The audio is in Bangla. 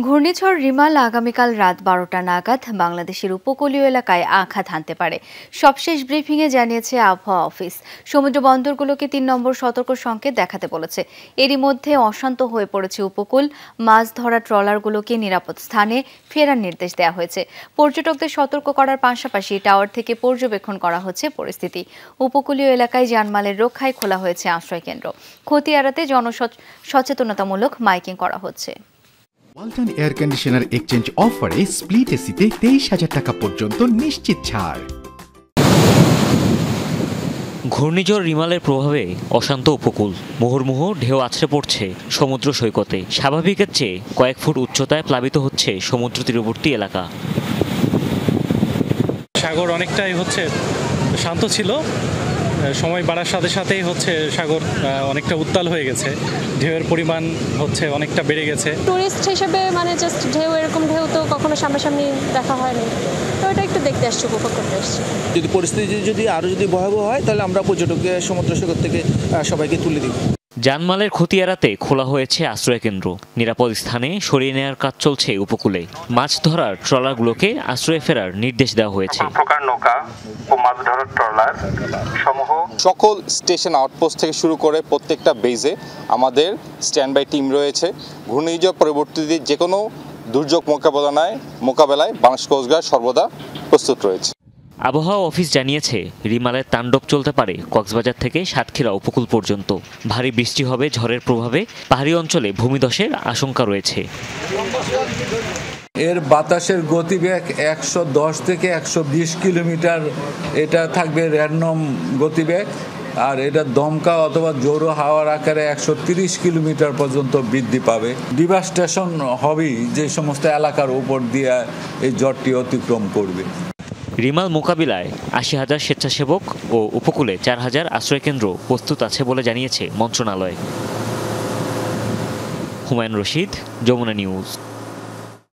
ঘূর্ণিঝড় রিমাল আগামীকাল রাত ১২টা নাগাদ বাংলাদেশের উপকূলীয় এলাকায় আঘাত হানতে পারে। সবশেষ ব্রিফিংয়ে জানিয়েছে আবহাওয়া অফিস, সমুদ্র বন্দরগুলোকে ৩ নম্বর সতর্ক সংকেত দেখাতে বলেছে। এরই মধ্যে অশান্ত হয়ে পড়েছে উপকূল। মাছ ধরা ট্রলারগুলোকে নিরাপদ স্থানে ফেরার নির্দেশ দেওয়া হয়েছে। পর্যটকদের সতর্ক করার পাশাপাশি টাওয়ার থেকে পর্যবেক্ষণ করা হচ্ছে পরিস্থিতি। উপকূলীয় এলাকায় জানমালের রক্ষায় খোলা হয়েছে আশ্রয়কেন্দ্র। ক্ষতি এড়াতে জনসচেতনতামূলক মাইকিং করা হচ্ছে। ওয়ালটন এয়ার কন্ডিশনার এক্সচেঞ্জ অফারে স্প্লিট এসিতে ২৩,০০০ টাকা পর্যন্ত নিশ্চিত ছাড়। ঘূর্ণিঝড় রিমালের প্রভাবে অশান্ত উপকূল, মুহুর্মুহু ঢেউ আছড়ে পড়ছে সমুদ্র সৈকতে। স্বাভাবিকের চেয়ে কয়েক ফুট উচ্চতায় প্লাবিত হচ্ছে সমুদ্র তীরবর্তী এলাকা। সাগর অনেকটাই শান্ত ছিল, সময় বাড়ার সাথে সাথেই সাগর অনেকটা উত্তাল হয়ে গেছে, ঢেউয়ের পরিমাণ অনেকটা বেড়ে গেছে। টুরিস্ট হিসেবে জাস্ট এরকম ঢেউ তো কখনো সামনাসামনি দেখা হয়নি, তো এটা একটু দেখতে আসছি, উপভোগ করতে আসছি। যদি পরিস্থিতি আরো ভয়াবহ হয় তাহলে আমরা পর্যটককে সমুদ্র সৈকত থেকে সবাইকে তুলে দিব। জানমালের ক্ষতি এড়াতে খোলা হয়েছে আশ্রয়কেন্দ্র। নিরাপদ স্থানে সরিয়ে নেওয়ার কাজ চলছে উপকূলে। মাছ ধরার ট্রলারগুলোকে আশ্রয়ে ফেরার নির্দেশ দেওয়া হয়েছে। প্রকার নৌকা ও মাছ ধরার ট্রলার সমূহ সকল স্টেশন আউটপোস্ট থেকে শুরু করে প্রত্যেকটা বেজে আমাদের স্ট্যান্ড বাই টিম রয়েছে। ঘূর্ণিঝড় পরবর্তীতে যে কোনো দুর্যোগ মোকাবেলায় বাংলাদেশ কোস্টগার্ড সর্বদা প্রস্তুত রয়েছে। আবহাওয়া অফিস জানিয়েছে, রিমালের তাণ্ডব চলতে পারে কক্সবাজার থেকে সাতক্ষীরা উপকূল পর্যন্ত। ভারী বৃষ্টি হবে, ঝড়ের প্রভাবে পাহাড়ি অঞ্চলে ভূমিধসের আশঙ্কা রয়েছে। এর বাতাসের গতিবেগ ১১০ থেকে ১২০ কিলোমিটার, এটা থাকবে র্যান্ডম গতিবেগ। আর এটা দমকা অথবা জোরো হাওয়ার আকারে ১৩০ কিলোমিটার পর্যন্ত বৃদ্ধি পাবে। ডিভাস্টেশন হবেই যে সমস্ত এলাকার উপর দিয়ে এই ঝড়টি অতিক্রম করবে। রিমাল মোকাবিলায় ৮০,০০০ স্বেচ্ছাসেবক ও উপকূলে ৪,০০০ আশ্রয়কেন্দ্র প্রস্তুত আছে বলে জানিয়েছে মন্ত্রণালয়। হুমায়ুন রশিদ, যমুনা নিউজ।